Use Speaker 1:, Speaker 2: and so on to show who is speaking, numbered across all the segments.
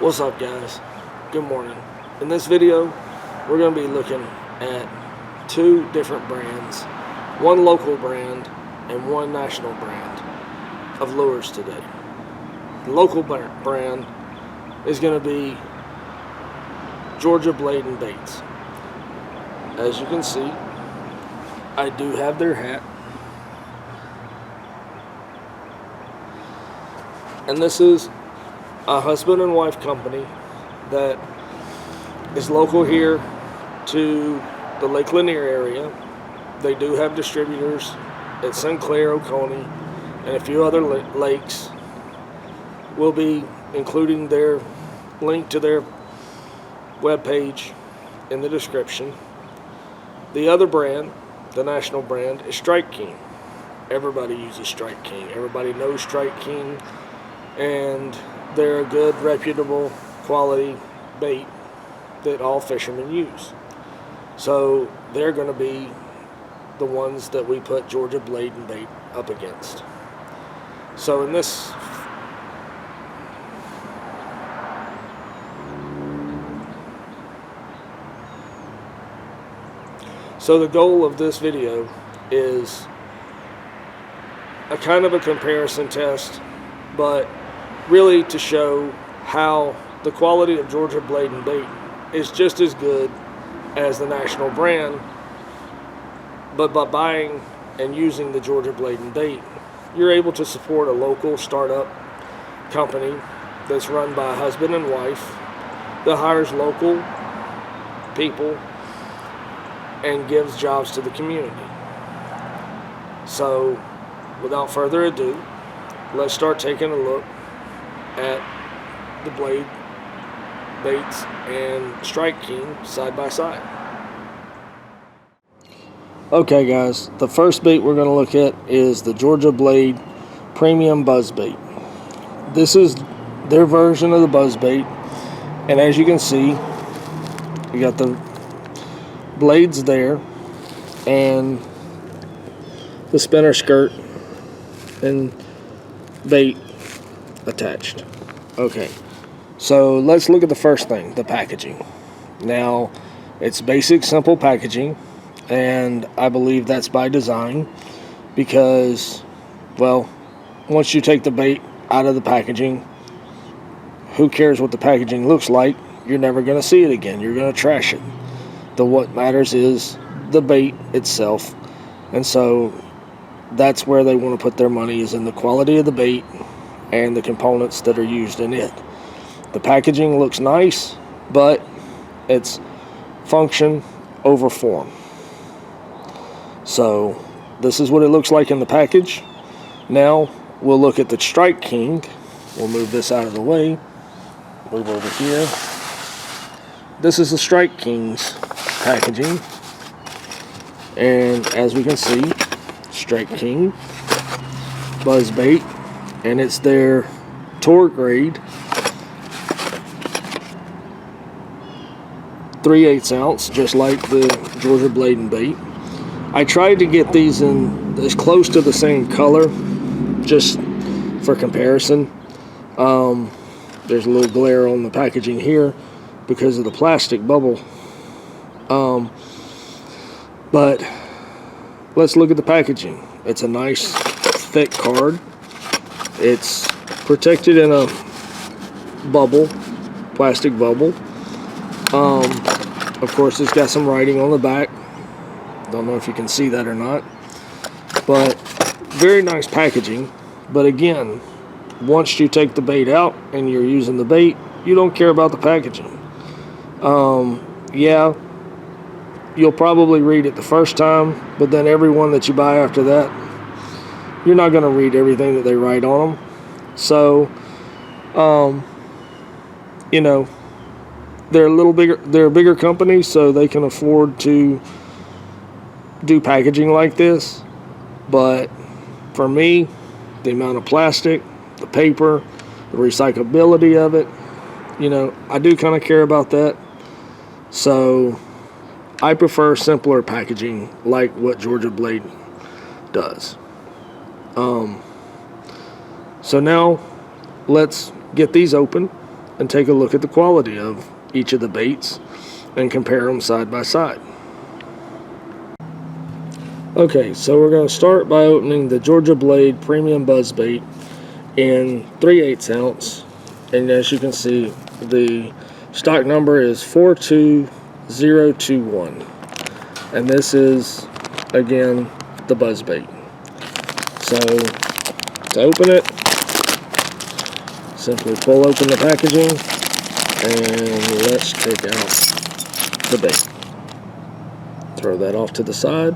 Speaker 1: What's up, guys? Good morning. In this video, we're going to be looking at two different brands, one local brand and one national brand of lures today. The local brand is going to be Georgia Blade and Baits. As you can see, I do have their hat. And this is a husband and wife company that is local here to the Lake Lanier area. They do have distributors at Sinclair, Oconee, and a few other lakes. We'll be including their link to their webpage in the description. The other brand, the national brand, is Strike King. Everybody uses Strike King. Everybody knows Strike King, and they're a good, reputable, quality bait that all fishermen use. So they're going to be the ones that we put Georgia Blade and Bait up against. So in this So the goal of this video is a kind of a comparison test, but really to show how the quality of Georgia Blade and Bait is just as good as the national brand. But by buying and using the Georgia Blade and Bait, you're able to support a local startup company that's run by a husband and wife that hires local people and gives jobs to the community. So without further ado, let's start taking a look at the Blade, Baits, and Strike King side by side. Okay guys, the first bait we're going to look at is the Georgia Blade Premium Buzzbait. This is their version of the Buzzbait, and as you can see, you got the blades there and the spinner skirt and bait attached. Okay, so let's look at the first thing, the packaging. Now, it's basic, simple packaging, and I believe that's by design because, well, once you take the bait out of the packaging, who cares what the packaging looks like? You're never going to see it again. You're going to trash it. What matters is the bait itself, and so that's where they want to put their money, is in the quality of the bait and the components that are used in it. The packaging looks nice, but it's function over form. So this is what it looks like in the package. Now we'll look at the Strike King. We'll move this out of the way. Move over here. This is the Strike King's packaging, and as we can see, Strike King Buzzbait, and it's their tour grade 3/8 ounce, just like the Georgia Blade and Bait. I tried to get these in as close to the same color just for comparison. There's a little glare on the packaging here because of the plastic bubble. But let's look at the packaging. It's a nice thick card. It's protected in a bubble, plastic bubble. Of course, it's got some writing on the back. Don't know if you can see that or not, but very nice packaging. But again, once you take the bait out and you're using the bait, you don't care about the packaging. Yeah, you'll probably read it the first time, but then every one that you buy after that, you're not going to read everything that they write on them. So, you know, they're a little bigger. They're a bigger company, so they can afford to do packaging like this. But for me, the amount of plastic, the paper, the recyclability of it, you know, I do kind of care about that. So I prefer simpler packaging like what Georgia Blade does. So now let's get these open and take a look at the quality of each of the baits and compare them side by side. Okay, so we're going to start by opening the Georgia Blade Premium Buzzbait in 3/8 ounce, and as you can see, the stock number is 42021, and this is again the Buzzbait. So to open it, simply pull open the packaging and let's take out the bait. Throw that off to the side.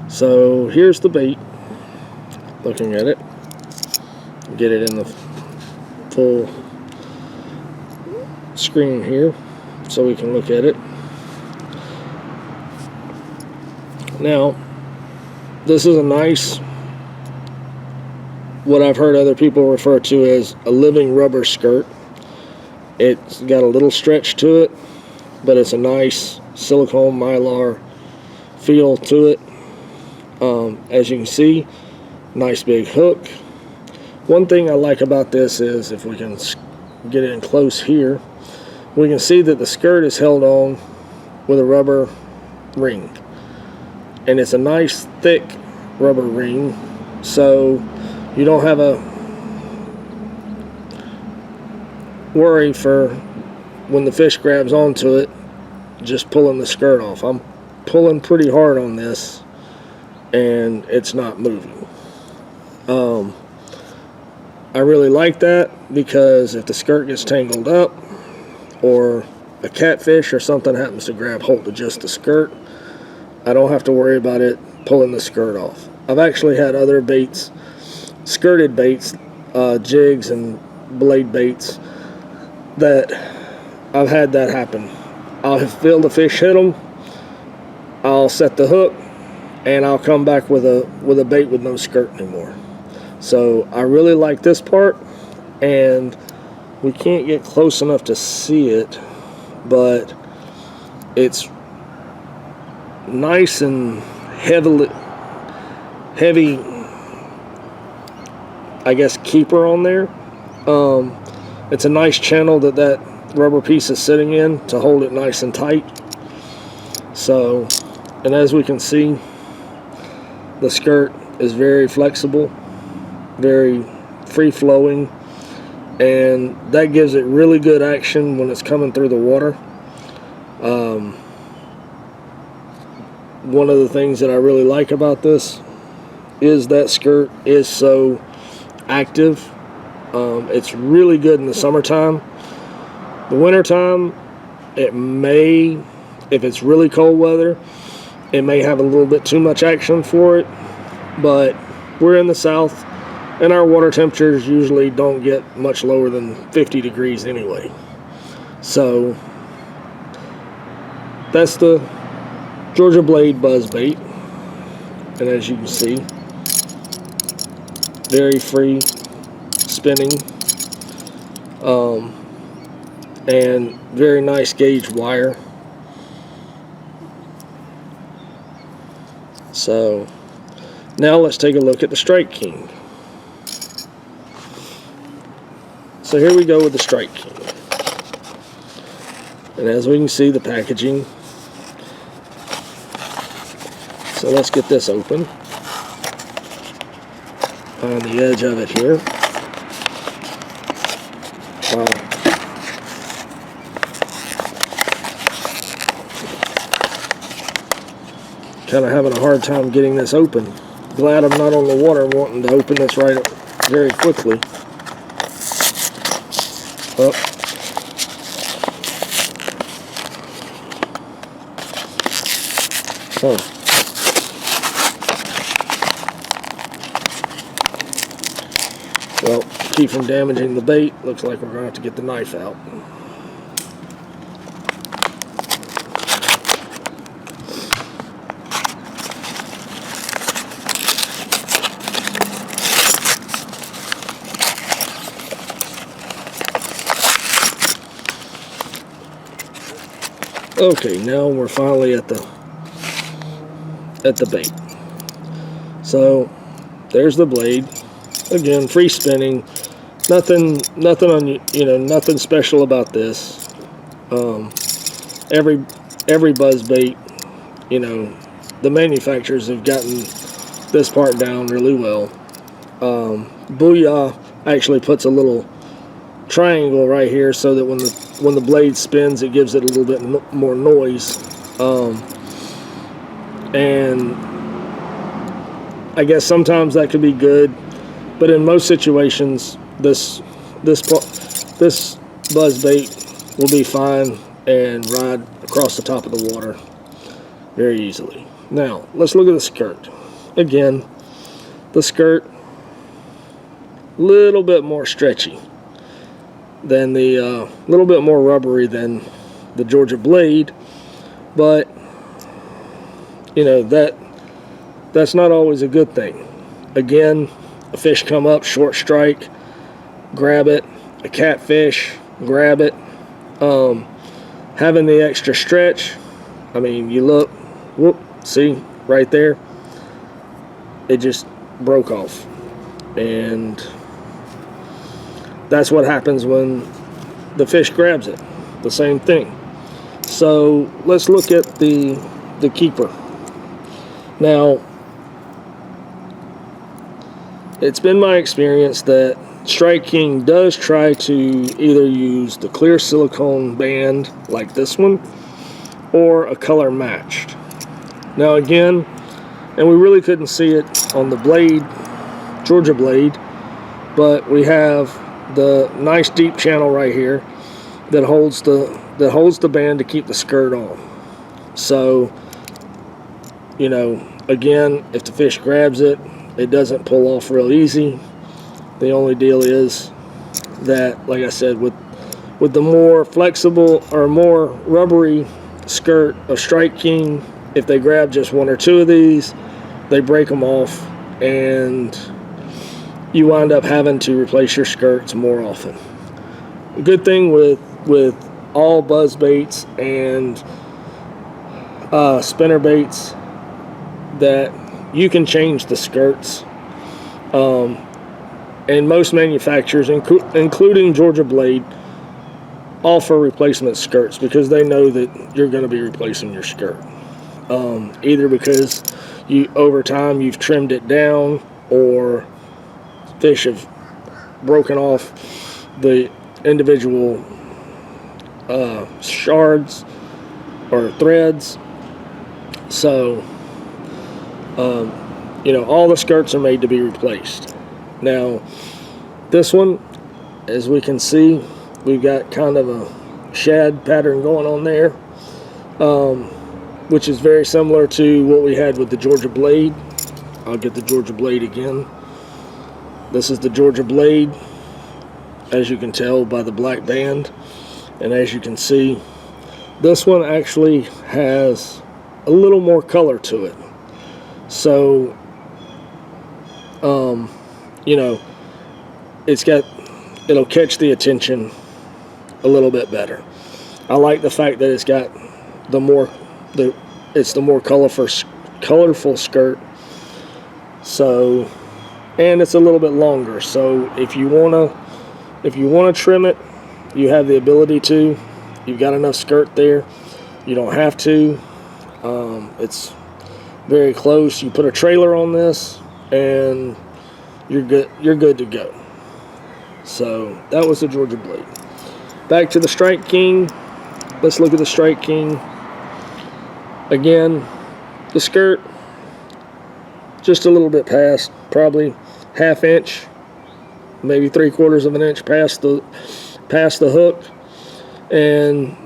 Speaker 1: So here's the bait, looking at it, get it in the full screen here so we can look at it. Now, this is a nice, what I've heard other people refer to as a living rubber skirt. It's got a little stretch to it, but it's a nice silicone mylar feel to it. As you can see, nice big hook. One thing I like about this is, if we can get in close here, we can see that the skirt is held on with a rubber ring, and it's a nice thick rubber ring, so you don't have a worry for when the fish grabs onto it just pulling the skirt off. I'm pulling pretty hard on this and it's not moving. I really like that, because if the skirt gets tangled up or a catfish or something happens to grab hold of just the skirt, I don't have to worry about it pulling the skirt off. I've actually had other baits, skirted baits, jigs and blade baits, that I've had that happen. I'll feel the fish hit them, I'll set the hook, and I'll come back with a bait with no skirt anymore. So I really like this part, and we can't get close enough to see it, but it's nice and heavy, I guess, keeper on there. It's a nice channel that rubber piece is sitting in to hold it nice and tight. So, and as we can see, the skirt is very flexible, very free-flowing, and that gives it really good action when it's coming through the water. One of the things that I really like about this is that skirt is so active. It's really good in the summertime. The wintertime, it may, if it's really cold weather, it may have a little bit too much action for it, but we're in the south and our water temperatures usually don't get much lower than 50 degrees anyway. So that's the Georgia Blade Buzzbait, and as you can see, very free spinning, and very nice gauge wire. So now let's take a look at the Strike King. So here we go with the Strike King, and as we can see, the packaging. So let's get this open on the edge of it here. Wow. Kind of having a hard time getting this open. Glad I'm not on the water wanting to open this right very quickly. Oh. Oh. Well, to keep from damaging the bait, looks like we're going to have to get the knife out. Okay, now we're finally at the bait. So there's the blade. Again, free spinning, nothing nothing special about this. Every buzzbait, the manufacturers have gotten this part down really well. Booyah actually puts a little triangle right here so that when the blade spins, it gives it a little bit more noise. And I guess sometimes that could be good, but in most situations, this buzzbait will be fine and ride across the top of the water very easily. Now let's look at the skirt. Again, the skirt a little bit more stretchy than the little bit more rubbery than the Georgia Blade, but that's not always a good thing. Again, a fish come up, short strike, grab it. A catfish, grab it. Having the extra stretch, I mean, you look, whoop, see right there, it just broke off, and that's what happens when the fish grabs it. The same thing. So let's look at the keeper. Now, it's been my experience that Strike King does try to either use the clear silicone band like this one or a color matched. Now again, and we really couldn't see it on the blade, Georgia Blade, but we have the nice deep channel right here that holds the band to keep the skirt on. So, again, if the fish grabs it, it doesn't pull off real easy. The only deal is that, like I said, with the more flexible or more rubbery skirt of Strike King, if they grab just one or two of these, they break them off, and you wind up having to replace your skirts more often. A good thing with all buzz baits and spinner baits that you can change the skirts. And most manufacturers, including Georgia Blade, offer replacement skirts because they know that you're going to be replacing your skirt. Either because over time you've trimmed it down, or fish have broken off the individual shards or threads. So, all the skirts are made to be replaced. Now, this one, as we can see, we've got kind of a shad pattern going on there, which is very similar to what we had with the Georgia Blade. I'll get the Georgia Blade again. This is the Georgia Blade, as you can tell by the black band. And as you can see, this one actually has a little more color to it. So, it'll catch the attention a little bit better. I like the fact that it's got the more colorful skirt. So, and it's a little bit longer. So if you wanna trim it, you have the ability to. You've got enough skirt there. You don't have to. It's very close. You put a trailer on this, and you're good. You're good to go. So that was the Georgia Blade. Back to the Strike King. Let's look at the Strike King. Again, the skirt just a little bit past, probably ½ inch, maybe 3/4 of an inch past the hook, and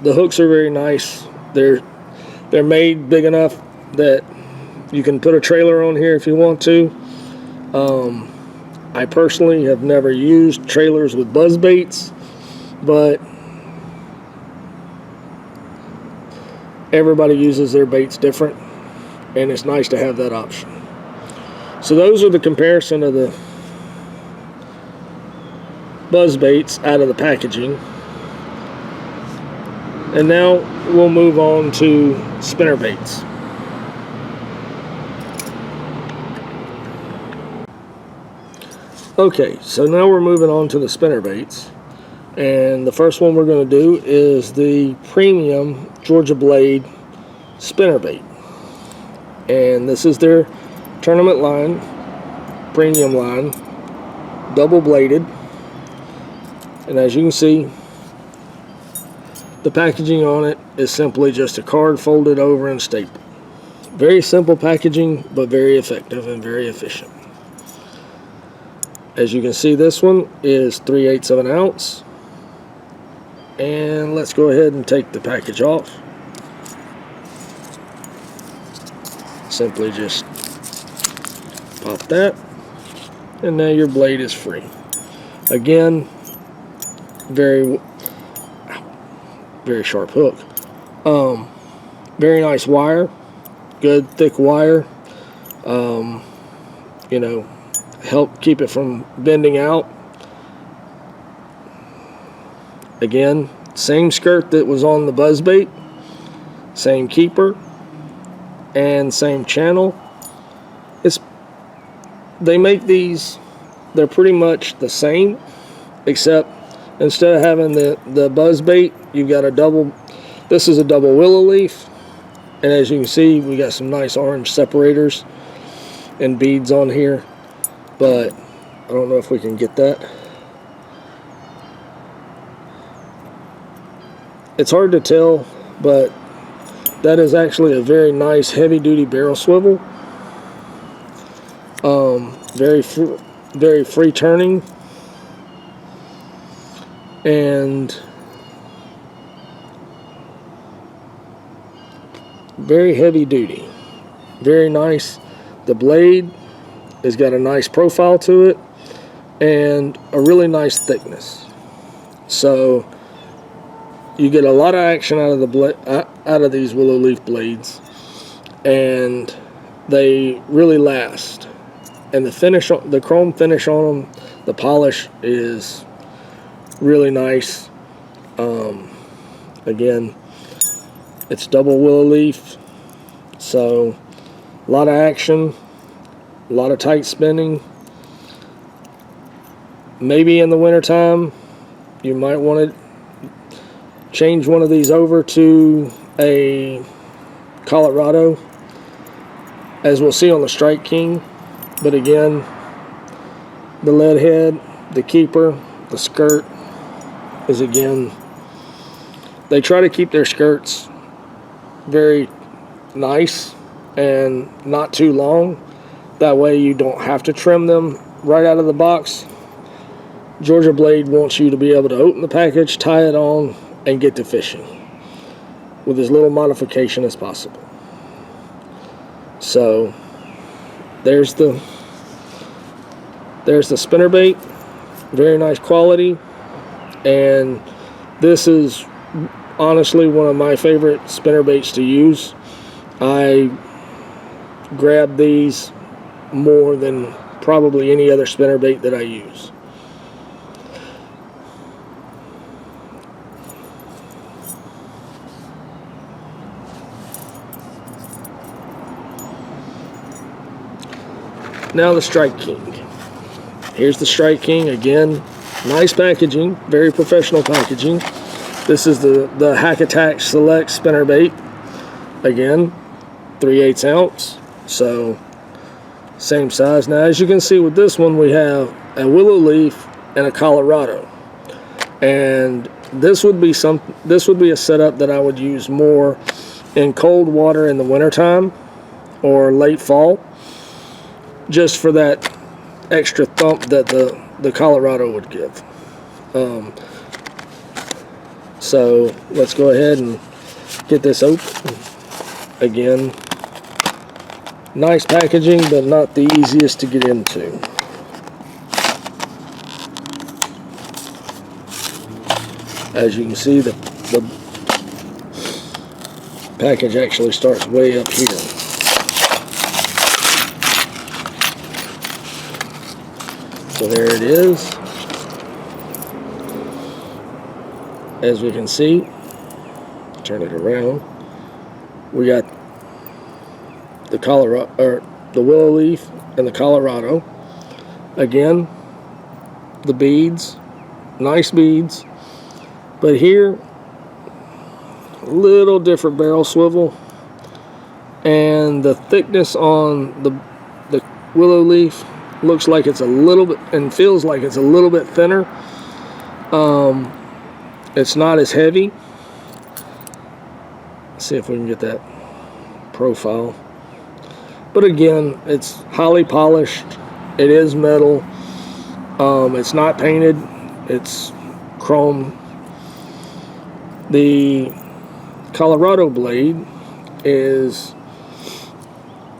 Speaker 1: the hooks are very nice. They're made big enough that you can put a trailer on here if you want to. I personally have never used trailers with buzz baits, but everybody uses their baits different, and it's nice to have that option. So those are the comparison of the buzz baits out of the packaging. And now we'll move on to spinner baits. Okay, so now we're moving on to the spinnerbaits. And the first one we're going to do is the premium Georgia Blade spinnerbait. And this is their tournament line, premium line, double bladed. And as you can see, the packaging on it is simply just a card folded over and stapled. Very simple packaging, but very effective and very efficient. As you can see, this one is 3/8 of an ounce. And let's go ahead and take the package off. Simply just pop that, and now your blade is free. Again, very sharp hook. Very nice wire, good thick wire. You know, help keep it from bending out. Again, same skirt that was on the Buzzbait, same keeper, and same channel. They make these, they're pretty much the same, except instead of having the Buzzbait, you've got a double, this is a double willow leaf, and as you can see, we got some nice orange separators and beads on here, but I don't know if we can get that. It's hard to tell, but that is actually a very nice heavy-duty barrel swivel. Very free turning, and very heavy duty. Very nice. The blade has got a nice profile to it and a really nice thickness. So you get a lot of action out of the these willow leaf blades, and they really last. And the finish, the chrome finish on them, the polish is really nice. Again, it's double willow leaf, so a lot of action, a lot of tight spinning. Maybe in the wintertime, you might want to change one of these over to a Colorado, as we'll see on the Strike King. But again, the lead head, the keeper, the skirt is, again, they try to keep their skirts very nice and not too long. That way you don't have to trim them right out of the box. Georgia Blade wants you to be able to open the package, tie it on, and get to fishing with as little modification as possible. So there's the spinnerbait, very nice quality, and this is honestly one of my favorite spinnerbaits to use. I grab these more than probably any other spinnerbait that I use. Now the Strike King. Here's the Strike King again. Nice packaging, very professional packaging. This is the Hack Attack Select spinnerbait. Again, 3/8 ounce, so same size. Now, as you can see with this one, we have a willow leaf and a Colorado, and this would be a setup that I would use more in cold water in the wintertime or late fall, just for that extra thump that the Colorado would give. So let's go ahead and get this open. Again, nice packaging, but not the easiest to get into. As you can see, the package actually starts way up here. So there it is. As we can see, turn it around. We got the Colorado, or the willow leaf, and the Colorado. Again, the beads, nice beads. But here, a little different barrel swivel, and the thickness on the willow leaf looks like it's a little bit, and feels like it's a little bit thinner. It's not as heavy. Let's see if we can get that profile. But again, it's highly polished. It is metal. It's not painted. It's chrome. The Colorado blade is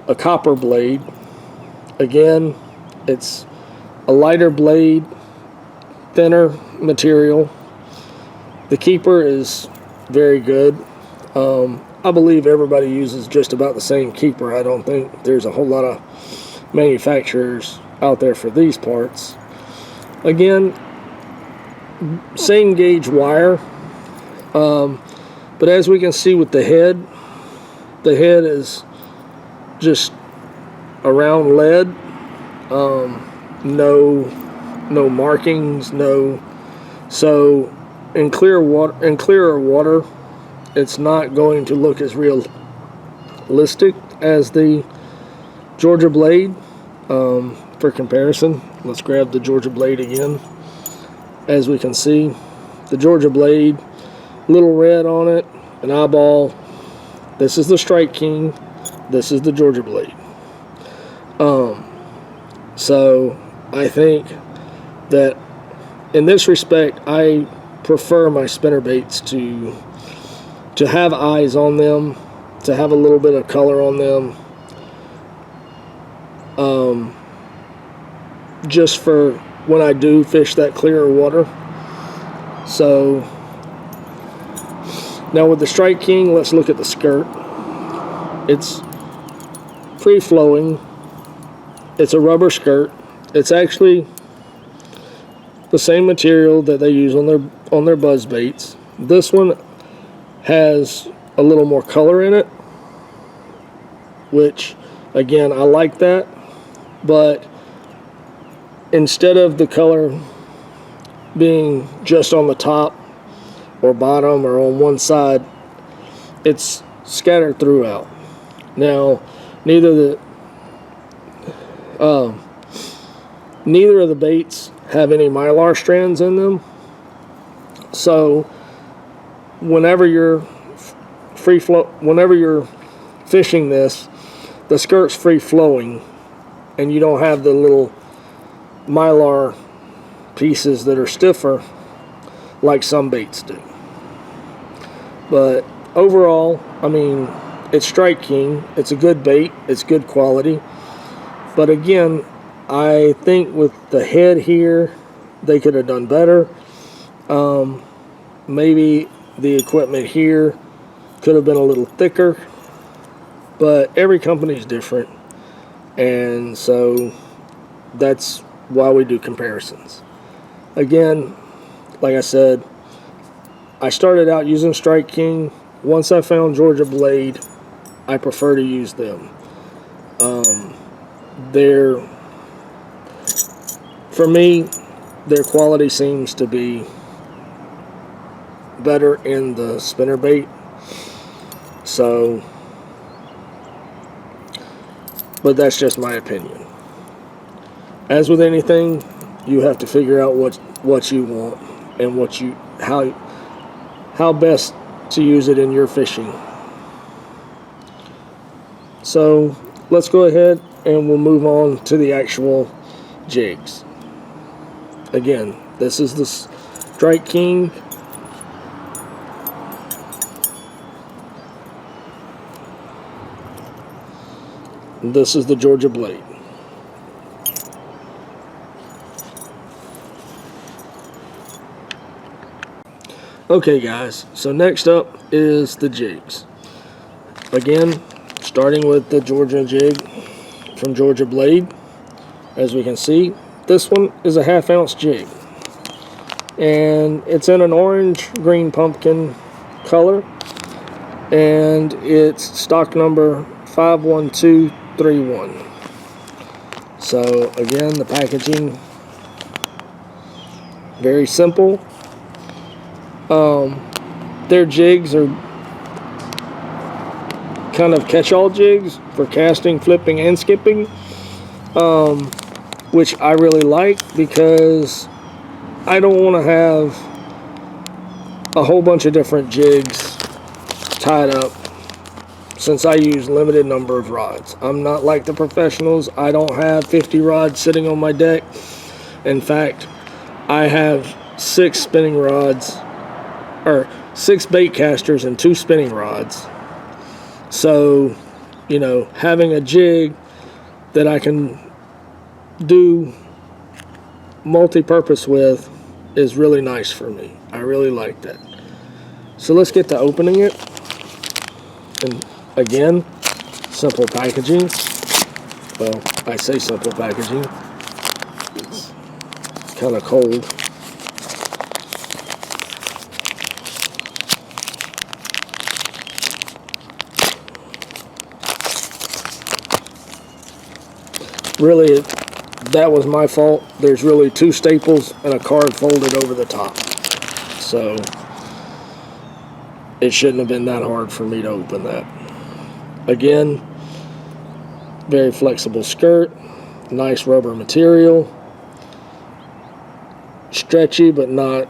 Speaker 1: a copper blade. Again, it's a lighter blade, thinner material. The keeper is very good. I believe everybody uses just about the same keeper. I don't think there's a whole lot of manufacturers out there for these parts. Again, same gauge wire, but as we can see with the head is just a round lead. No markings, so in clearer water, it's not going to look as realistic as the Georgia blade. For comparison, let's grab the Georgia blade again. As we can see, the Georgia blade, little red on it, an eyeball. This is the Strike King. This is the Georgia blade. So I think that in this respect, I prefer my spinnerbaits to have eyes on them, to have a little bit of color on them, just for when I do fish that clearer water. So now with the Strike King, let's look at the skirt. It's free-flowing. It's a rubber skirt. It's actually the same material that they use on their buzz baits. This one has a little more color in it, which again, I like that. But instead of the color being just on the top or bottom or on one side, it's scattered throughout. Now, neither of the baits have any mylar strands in them, so whenever you're fishing this, the skirt's free flowing, and you don't have the little mylar pieces that are stiffer like some baits do. But overall, I mean, it's Strike King. It's a good bait. It's good quality. But again, I think with the head here, they could have done better. Maybe the equipment here could have been a little thicker. But every company is different. And so that's why we do comparisons. Again, like I said, I started out using Strike King. Once I found Georgia blade, I prefer to use them. For me, their quality seems to be better in the spinnerbait. So, but that's just my opinion. As with anything, you have to figure out what you want and how best to use it in your fishing. So let's go ahead and we'll move on to the actual jigs. Again, this is the Strike King. This is the Georgia blade. Okay guys, so next up is the jigs. Again, starting with the Georgia jig from Georgia blade. As we can see, this one is a 1/2 ounce jig. And it's in an orange green pumpkin color. And it's stock number 51231. So again, the packaging Very simple. Their jigs are kind of catch-all jigs for casting, flipping, and skipping, which I really like because I don't want to have a whole bunch of different jigs tied up, since I use limited number of rods. I'm not like the professionals. I don't have 50 rods sitting on my deck. In fact, I have 6 spinning rods, or 6 bait casters and 2 spinning rods. So, you know, having a jig that I can do multi-purpose with is really nice for me. I really like that. So let's get to opening it. And again, simple packaging. Well, I say simple packaging. It's kind of cold. Really, that was my fault. There's really 2 staples and a card folded over the top. So it shouldn't have been that hard for me to open that. Again, very flexible skirt, nice rubber material, stretchy but not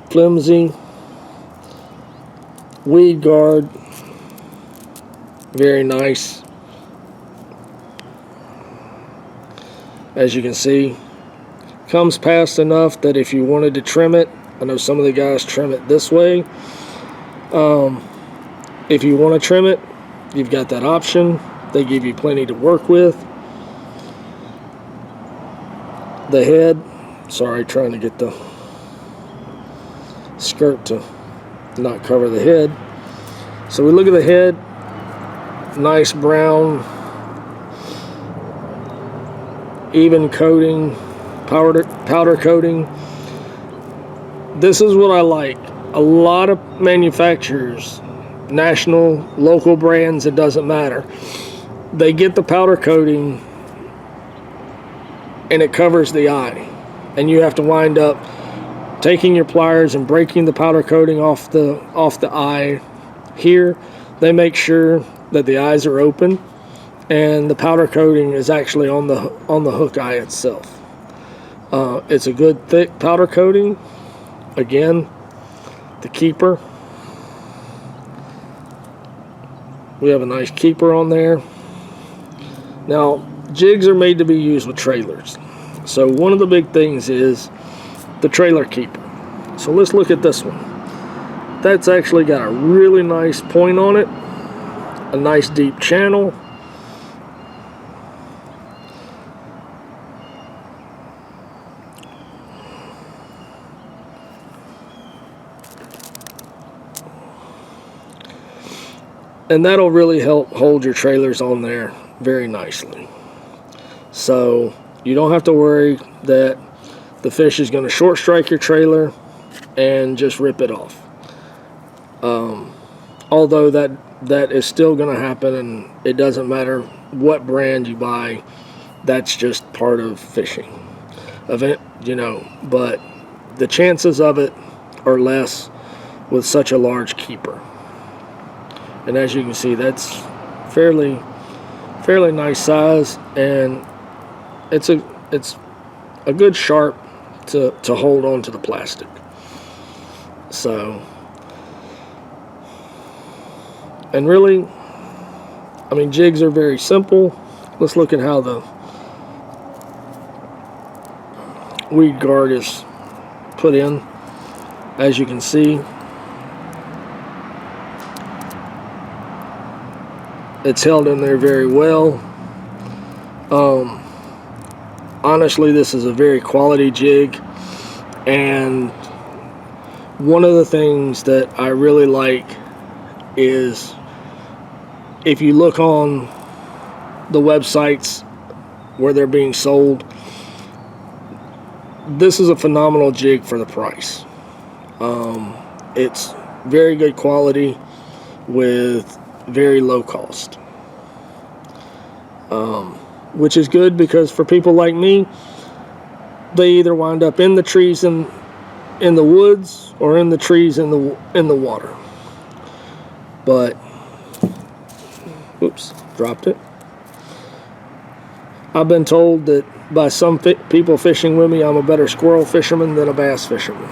Speaker 1: flimsy. Weed guard, very nice. As you can see, comes past enough that if you wanted to trim it, I know some of the guys trim it this way. If you want to trim it, you've got that option. They give you plenty to work with. The head, sorry, trying to get the skirt to not cover the head. So we look at the head, nice brown, even coating, powder coating. This is what I like. A lot of manufacturers, national, local brands, it doesn't matter, they get the powder coating and it covers the eye, and you have to wind up taking your pliers and breaking the powder coating off the eye. Here they make sure that the eyes are open and the powder coating is actually on the hook eye itself. It's a good thick powder coating. Again, the keeper, we have a nice keeper on there. Now, jigs are made to be used with trailers, so one of the big things is the trailer keeper. So let's look at this one. That's actually got a really nice point on it, a nice deep channel. And that'll really help hold your trailers on there very nicely. So you don't have to worry that the fish is going to short strike your trailer and just rip it off. Although that is still going to happen, and it doesn't matter what brand you buy. That's just part of fishing, you know. But the chances of it are less with such a large keeper. And as you can see, that's fairly nice size, and it's a good sharp to hold on to the plastic. So, and really, I mean, jigs are very simple. Let's look at how the weed guard is put in. As you can see, it's held in there very well. Honestly, this is a very quality jig, and one of the things that I really like is, if you look on the websites where they're being sold, this is a phenomenal jig for the price. It's very good quality with very low cost, which is good, because for people like me, they either wind up in the trees in the woods or in the trees in the water. But oops, dropped it. I've been told that by some people fishing with me, I'm a better squirrel fisherman than a bass fisherman.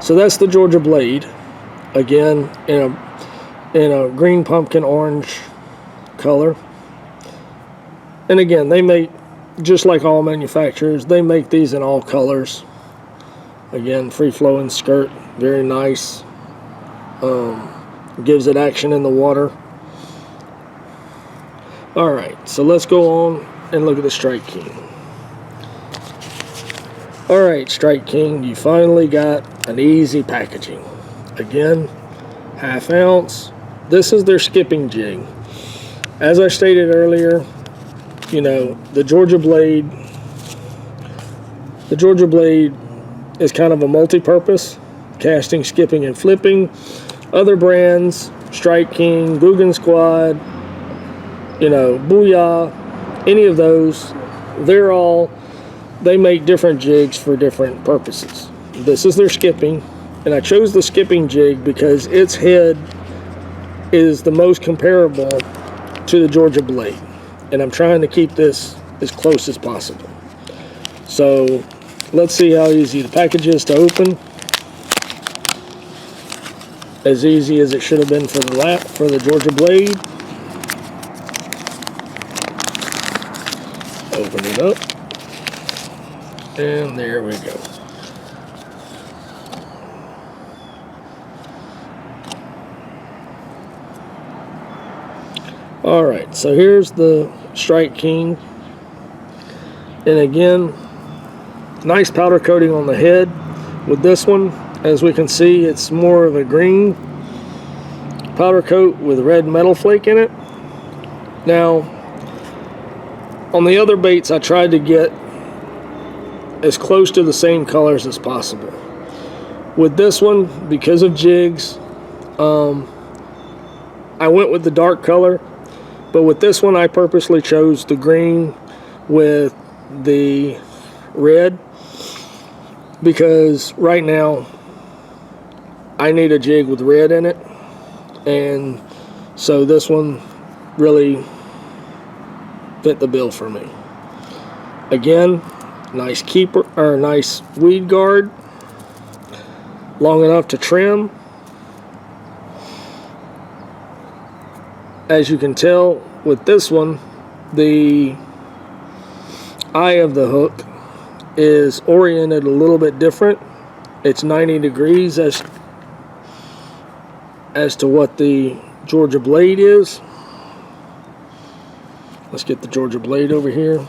Speaker 1: So that's the Georgia Blade, again in a green pumpkin orange color. And again, they make, just like all manufacturers, they make these in all colors. Again, free flowing skirt, very nice. Gives it action in the water. Alright, so let's go on and look at the Strike King. Alright, Strike King, you finally got an easy packaging. Again, 1/2 ounce. This is their skipping jig. As I stated earlier, you know, the Georgia Blade is kind of a multi-purpose, casting, skipping, and flipping. Other brands, Strike King, Guggen Squad, you know, Booyah, any of those, they make different jigs for different purposes. This is their skipping, and I chose the skipping jig because its head is the most comparable to the Georgia Blade, and I'm trying to keep this as close as possible. So let's see how easy the package is to open. As easy as it should have been for the Georgia Blade. Open it up, and there we go. Alright, so here's the Strike King, and again, nice powder coating on the head. With this one, as we can see, it's more of a green powder coat with red metal flake in it. Now, on the other baits, I tried to get as close to the same colors as possible. With this one, because of Jigs, I went with the dark color, but with this one, I purposely chose the green with the red, because right now, I need a jig with red in it, and so this one really fit the bill for me. Again, nice keeper, or nice weed guard, long enough to trim. As you can tell with this one, the eye of the hook is oriented a little bit different. It's 90 degrees as to what the Georgia Blade is. Let's get the Georgia Blade over here.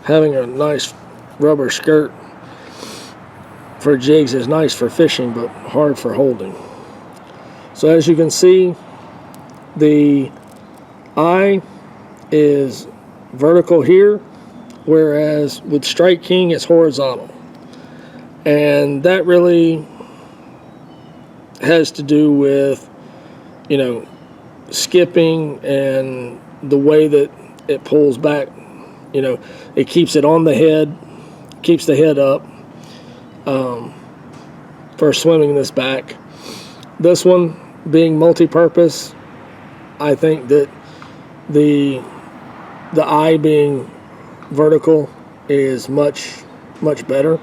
Speaker 1: Having a nice rubber skirt for jigs is nice for fishing, but hard for holding. So as you can see, the eye is vertical here, whereas with Strike King it's horizontal, and that really has to do with, you know, skipping and the way that it pulls back. You know, it keeps it on the head, keeps the head up for swimming this back. This one being multi-purpose, I think that the eye being vertical is much better.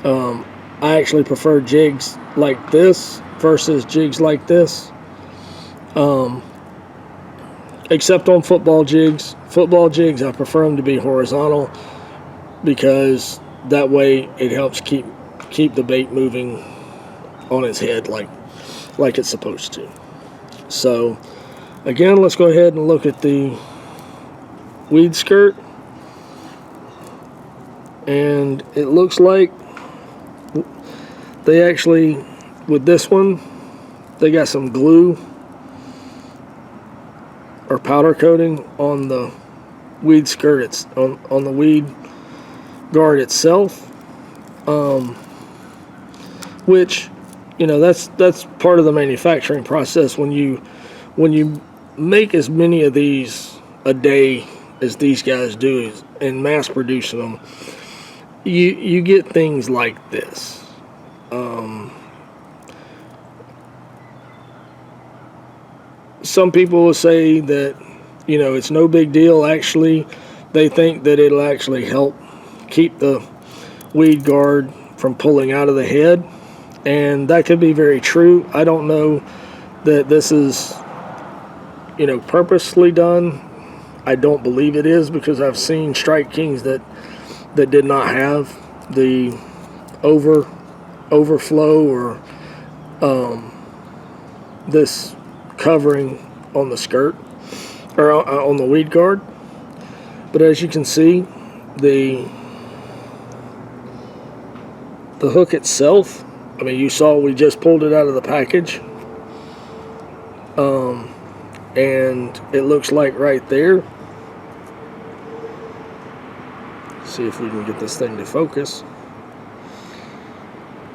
Speaker 1: I actually prefer jigs like this versus jigs like this, except on football jigs. Football jigs, I prefer them to be horizontal, because that way it helps keep the bait moving on its head like it's supposed to. So again, let's go ahead and look at the weed skirt, and it looks like they actually, with this one, they got some glue or powder coating on the weed skirt, on the weed guard itself. which, you know, that's part of the manufacturing process. When you make as many of these a day as these guys do and mass producing them, you get things like this. Some people will say that, you know, it's no big deal. Actually, they think that it'll actually help keep the weed guard from pulling out of the head, and that could be very true. I don't know that this is, you know, purposely done. I don't believe it is, because I've seen Strike Kings that did not have the overflow or this covering on the skirt or on the weed guard. But as you can see, the hook itself, I mean, you saw we just pulled it out of the package, and it looks like right there, see if we can get this thing to focus,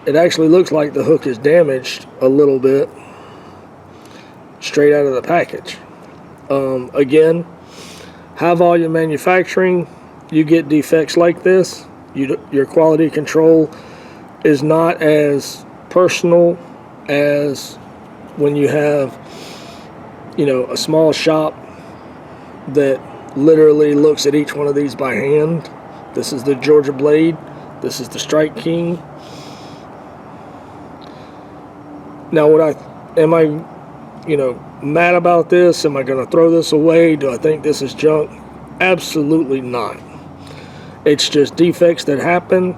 Speaker 1: it actually looks like the hook is damaged a little bit straight out of the package. Again, high volume manufacturing, you get defects like this, your quality control is not as personal as when you have, you know, a small shop that literally looks at each one of these by hand. This is the Georgia Blade, this is the Strike King. Now, am I, you know, mad about this? Am I going to throw this away? Do I think this is junk? Absolutely not. It's just defects that happen,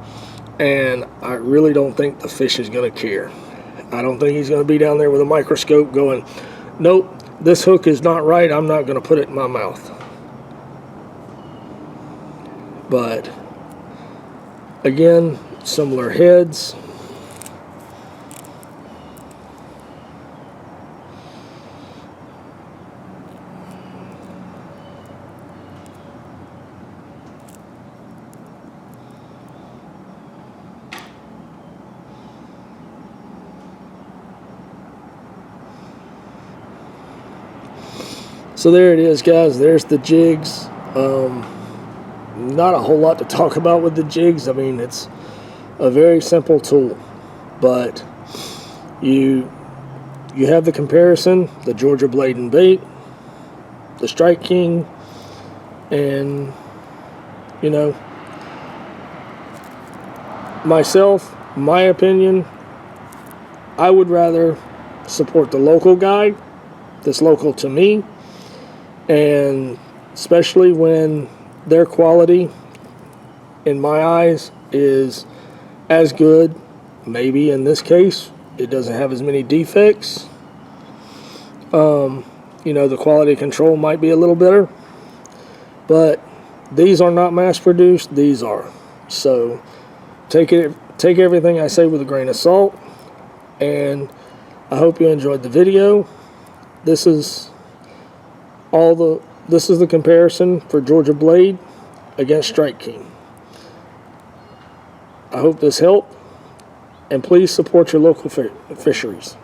Speaker 1: and I really don't think the fish is going to care. I don't think he's going to be down there with a microscope going, nope, this hook is not right, I'm not going to put it in my mouth. But again, similar heads. So there it is, guys. There's the Jigs. Not a whole lot to talk about with the Jigs. I mean, it's a very simple tool, but you have the comparison, the Georgia Blade and Bait, the Strike King, and, you know, myself, my opinion, I would rather support the local guy that's local to me, and especially when their quality, in my eyes, is as good. Maybe in this case it doesn't have as many defects. You know, the quality control might be a little better, but these are not mass produced, these are. So take everything I say with a grain of salt, and I hope you enjoyed the video. This is the comparison for Georgia Blade against Strike King. I hope this helped, and please support your local fisheries.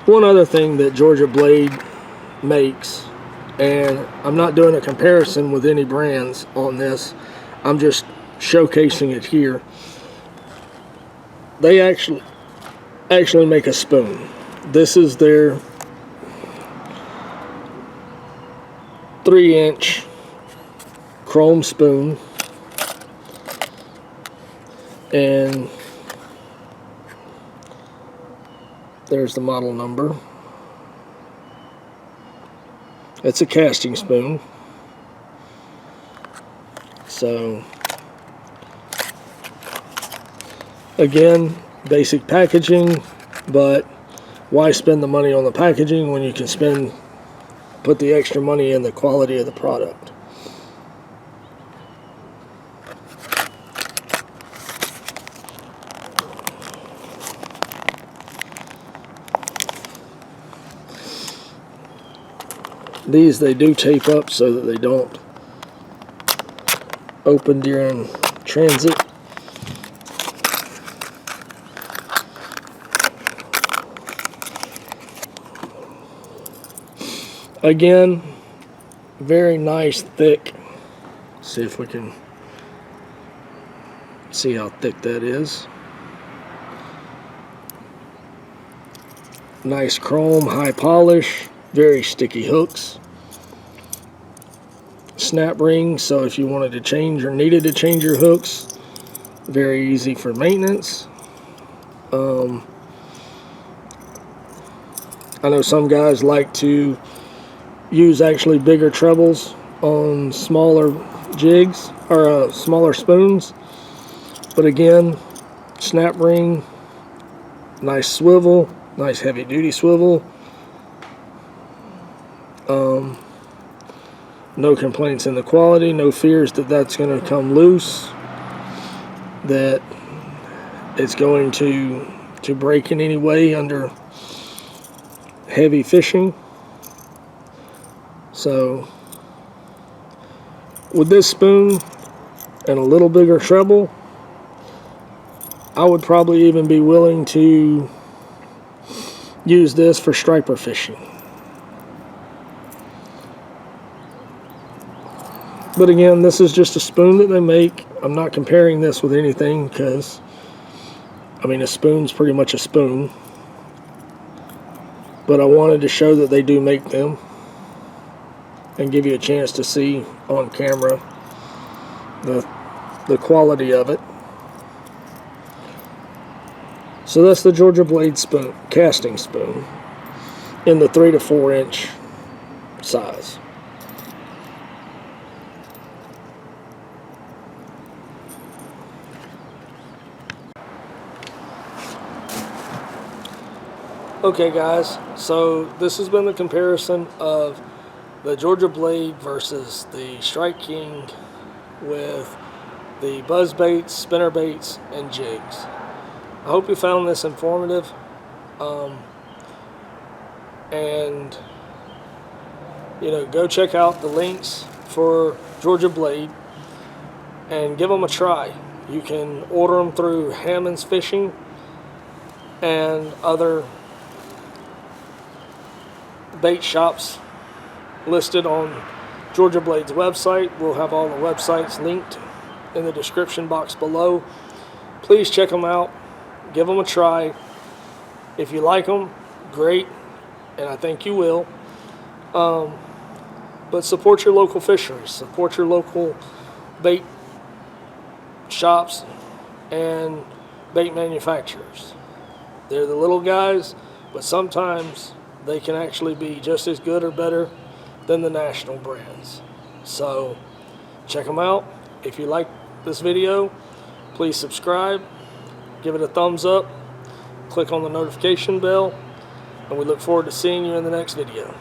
Speaker 1: One other thing that Georgia Blade makes, and I'm not doing a comparison with any brands on this, I'm just showcasing it here. They actually make a spoon. This is their 3-inch chrome spoon, and there's the model number. It's a casting spoon. So again, basic packaging, but why spend the money on the packaging when you can put the extra money in the quality of the product? These they do tape up so that they don't open during transit. Again, very nice, thick. See if we can see how thick that is. Nice chrome, high polish, very sticky hooks. Snap ring, so if you wanted to change or needed to change your hooks, very easy for maintenance. I know some guys like to use actually bigger trebles on smaller jigs or smaller spoons, but again, snap ring, nice swivel, nice heavy duty swivel. No complaints in the quality, no fears that that's going to come loose, that it's going to break in any way under heavy fishing. So with this spoon and a little bigger treble, I would probably even be willing to use this for striper fishing. But again, this is just a spoon that they make. I'm not comparing this with anything because, I mean, a spoon's pretty much a spoon. But I wanted to show that they do make them and give you a chance to see on camera the quality of it. So that's the Georgia Blade spoon, casting spoon, in the 3 to 4 inch size. Okay guys, so this has been the comparison of the Georgia Blade versus the Strike King with the Buzzbaits, spinnerbaits, and jigs. I hope you found this informative, and go check out the links for Georgia Blade and give them a try. You can order them through Hammond's Fishing and other bait shops listed on Georgia Blade's website. We'll have all the websites linked in the description box below. Please check them out. Give them a try. If you like them, great, and I think you will. But support your local fisheries. Support your local bait shops and bait manufacturers. They're the little guys, but sometimes they can actually be just as good or better than the national brands. So check them out. If you like this video, please subscribe, give it a thumbs up, click on the notification bell, and we look forward to seeing you in the next video.